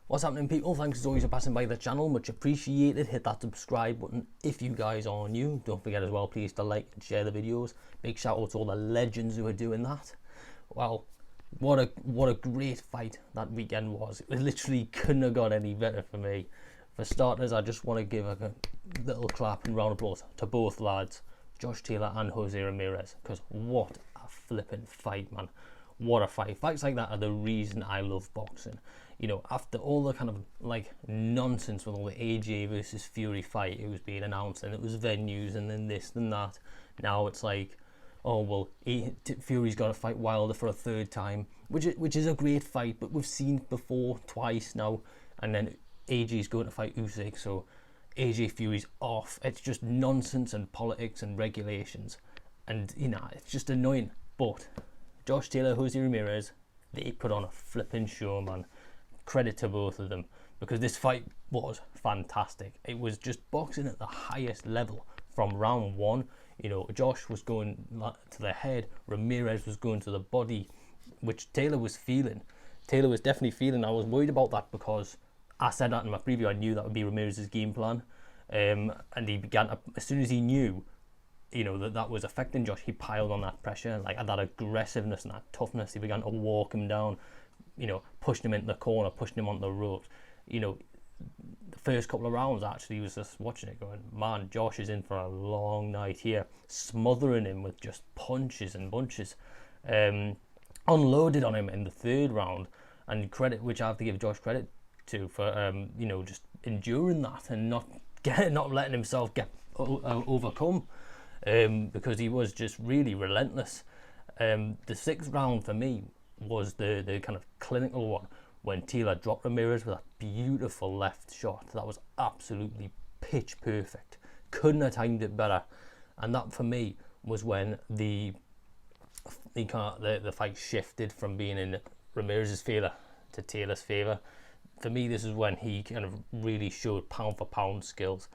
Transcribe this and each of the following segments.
What's happening, people? Thanks as always for passing by the channel, much appreciated. Hit that subscribe button if you guys are new. Don't forget as well, please, to like and share the videos. Big shout out to all the legends who are doing that. Well, what a great fight that weekend was. It literally couldn't have got any better for me. For starters, I just want to give a little clap and round of applause to both lads, Josh Taylor and Jose Ramirez, because what a flipping fight, man. What a fight. Fights like that are the reason I love boxing. You know, after all the kind of like nonsense with all the AJ versus Fury fight, it was being announced and it was venues and then this and that. Now it's like, oh well, Fury's got to fight Wilder for a third time, which is a great fight, but we've seen before twice now, and then AJ's going to fight Usyk, so AJ Fury's off. It's just nonsense and politics and regulations, and you know, it's just annoying. But Josh Taylor, Jose Ramirez, they put on a flipping show, man. Credit to both of them, because this fight was fantastic. It was just boxing at the highest level from round one. You know, Josh was going to the head, Ramirez was going to the body, which Taylor was feeling. Taylor was definitely feeling. I was worried about that because I said that in my preview. I knew that would be Ramirez's game plan, and he began to, as soon as he knew, you know, that was affecting Josh, he piled on that pressure, like that aggressiveness and that toughness. He began to walk him down, you know, pushing him into the corner, pushing him on the ropes. You know, the first couple of rounds, actually, he was just watching it going, man, Josh is in for a long night here, smothering him with just punches and bunches. Unloaded on him in the third round, and credit, which I have to give Josh credit to, for you know, just enduring that and not letting himself get overcome, because he was just really relentless. The sixth round for me was the kind of clinical one, when Taylor dropped Ramirez with a beautiful left shot that was absolutely pitch perfect. Couldn't have timed it better. And that for me was when the fight shifted from being in Ramirez's favour to Taylor's favour. For me, this is when he kind of really showed pound for pound skills.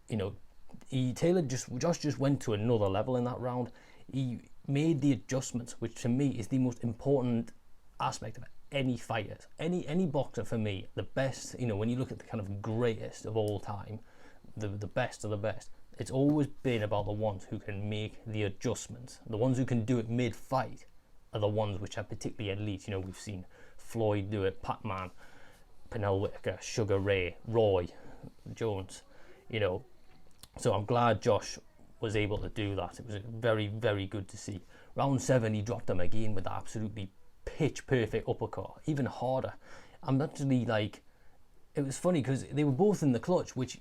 You know, Josh just went to another level in that round. He made the adjustments, which to me is the most important aspect of any fighter, any boxer. For me, the best, you know, when you look at the kind of greatest of all time, the best of the best, it's always been about the ones who can make the adjustments. The ones who can do it mid-fight are the ones which are particularly elite. You know, we've seen Floyd do it, Pac-Man, Pernell Whitaker, Sugar Ray, Roy Jones, you know. So I'm glad Josh was able to do that. It was very, very good to see. Round 7, he dropped him again with that absolutely pitch perfect uppercut, even harder. I'm actually like, it was funny because they were both in the clutch, which,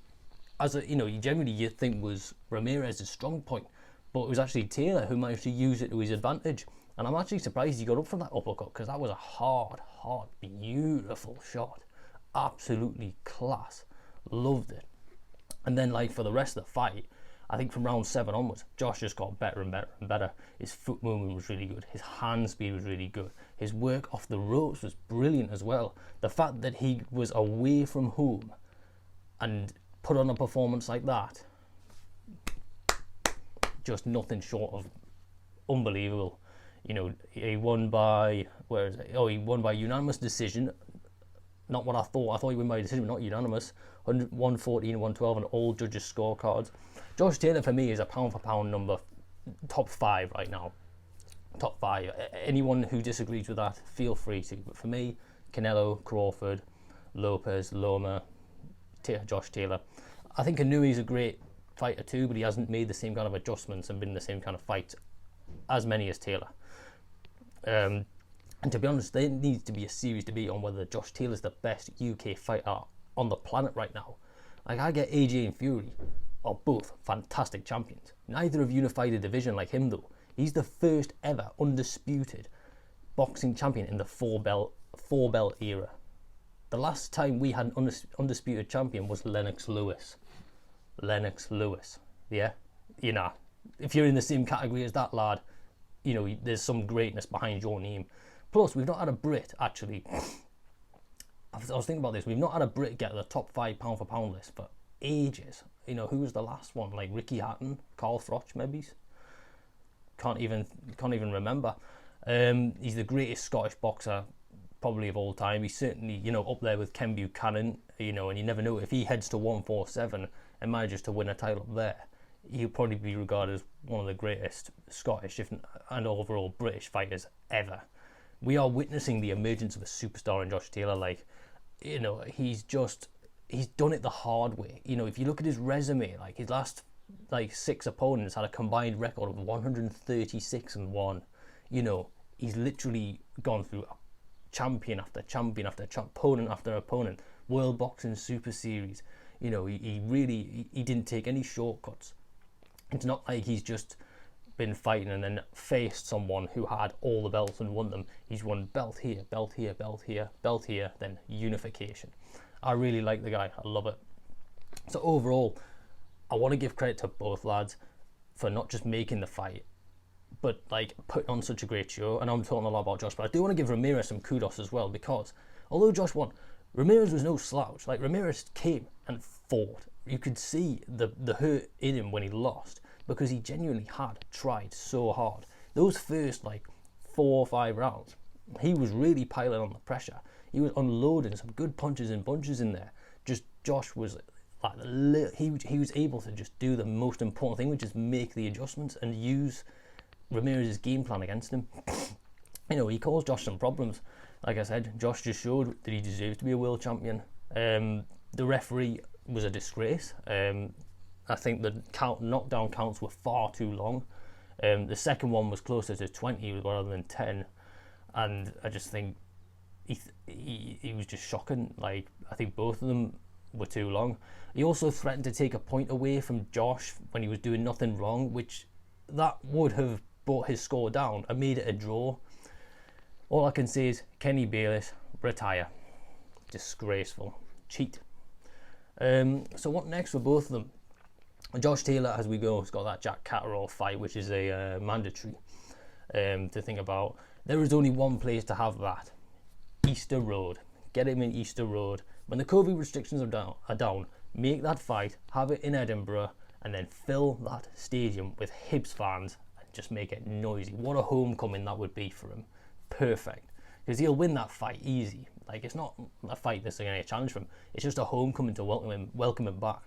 as a, you know, you think was Ramirez's strong point, but it was actually Taylor who managed to use it to his advantage. And I'm actually surprised he got up from that uppercut, because that was a hard, beautiful shot. Absolutely class. Loved it. And then, like, for the rest of the fight, I think from round 7 onwards, Josh just got better and better and better. His foot movement was really good. His hand speed was really good. His work off the ropes was brilliant as well. The fact that he was away from home and put on a performance like that, just nothing short of unbelievable. You know, he won by, where is it? Oh, he won by unanimous decision. Not what I thought. I thought he won by decision, but not unanimous. 114, 112 on all judges' scorecards. Josh Taylor for me is a pound for pound number top 5 right now. Top 5. Anyone who disagrees with that, feel free to. But for me, Canelo, Crawford, Lopez, Loma, Josh Taylor. I think Inui's a great fighter too, but he hasn't made the same kind of adjustments and been in the same kind of fights as many as Taylor. And to be honest, there needs to be a serious debate on whether Josh Taylor's the best UK fighter on the planet right now. Like, I get AJ and Fury are both fantastic champions. Neither have unified a division like him though. He's the first ever undisputed boxing champion in the four belt era. The last time we had an undisputed champion was Lennox Lewis. Yeah, you know, if you're in the same category as that lad, you know, there's some greatness behind your name. Plus, we've not had a Brit, actually. I was thinking about this. We've not had a Brit get the top 5 pound for pound list for ages. You know, who was the last one? Like Ricky Hatton, Carl Froch, maybe. Can't even remember. He's the greatest Scottish boxer probably of all time. He's certainly, you know, up there with Ken Buchanan, you know, and you never know if he heads to 147 and manages to win a title there. He'll probably be regarded as one of the greatest Scottish and overall British fighters ever. We are witnessing the emergence of a superstar in Josh Taylor. Like, you know, he's done it the hard way. You know, if you look at his resume, like his last 6 opponents had a combined record of 136-1. You know, he's literally gone through champion after champion opponent after opponent, World Boxing Super Series. You know, he really didn't take any shortcuts. It's not like he's just been fighting and then faced someone who had all the belts and won them. He's won belt here, belt here, belt here, belt here, then unification. I really like the guy. I love it. So overall, I want to give credit to both lads for not just making the fight, but like putting on such a great show. And I'm talking a lot about Josh, but I do want to give Ramirez some kudos as well, because although Josh won, Ramirez was no slouch. Like, Ramirez came and fought. You could see the hurt in him when he lost, because he genuinely had tried so hard. Those first 4 or 5 rounds, he was really piling on the pressure. He was unloading some good punches and bunches in there. Just Josh was like, he was able to just do the most important thing, which is make the adjustments and use Ramirez's game plan against him. You know, he caused Josh some problems. Like I said, Josh just showed that he deserves to be a world champion. The referee was a disgrace. I think the knockdown counts were far too long. The second one was closer to 20 rather than 10, and I just think he was just shocking. Like, I think both of them were too long. He also threatened to take a point away from Josh when he was doing nothing wrong, which that would have brought his score down and made it a draw. All I can say is, Kenny Bayless, retire. Disgraceful. Cheat. So what next for both of them? Josh Taylor, as we go, has got that Jack Catterall fight, which is a mandatory to think about. There is only one place to have that: Easter Road. Get him in Easter Road. When the COVID restrictions are down, make that fight, have it in Edinburgh, and then fill that stadium with Hibs fans and just make it noisy. What a homecoming that would be for him. Perfect. Because he'll win that fight easy. Like, it's not a fight that's going to be a challenge for him. It's just a homecoming to welcome him back.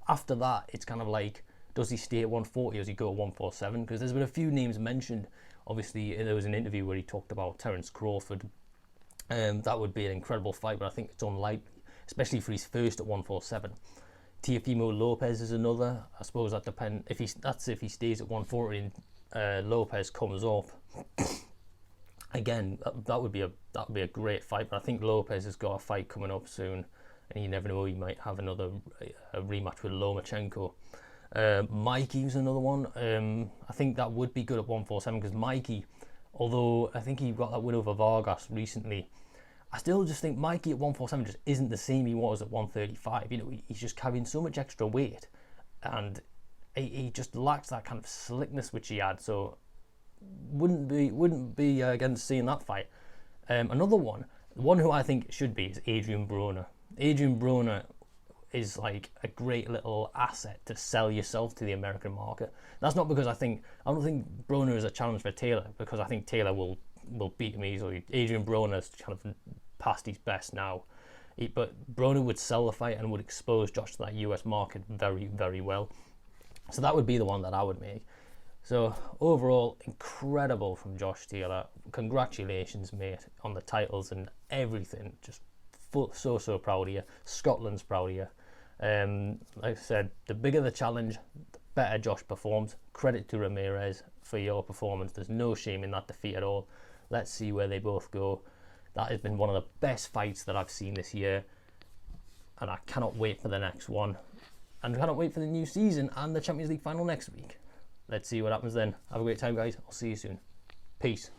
After that, it's kind of like, does he stay at 140 or does he go at 147? Because there's been a few names mentioned. Obviously, there was an interview where he talked about Terence Crawford. That would be an incredible fight, but I think it's unlikely, especially for his first at 147. Teofimo Lopez is another. I suppose that depends. If he stays at 140 and Lopez comes up. Again, that would be a great fight. But I think Lopez has got a fight coming up soon, and you never know, he might have another rematch with Lomachenko. Mikey's another one. I think that would be good at 147, because Mikey, although I think he got that win over Vargas recently, I still just think Mikey at 147 just isn't the same he was at 135. You know, he's just carrying so much extra weight, and he just lacks that kind of slickness which he had. So wouldn't be against seeing that fight. Another one, the one who I think should be, is Adrian Broner. Adrian Broner is like a great little asset to sell yourself to the American market. That's not because I don't think Broner is a challenge for Taylor, because I think Taylor will beat him easily. Adrian Broner's kind of past his best now. But Broner would sell the fight and would expose Josh to that US market very, very well. So that would be the one that I would make. So overall, incredible from Josh Taylor. Congratulations, mate, on the titles and everything. Just so proud of you. Scotland's proud of you. Like I said, the bigger the challenge, the better Josh performs. Credit to Ramirez for your performance. There's no shame in that defeat at all. Let's see where they both go. That has been one of the best fights that I've seen this year, and I cannot wait for the next one. And I cannot wait for the new season and the Champions League final next week. Let's see what happens then. Have a great time, guys. I'll see you soon. Peace.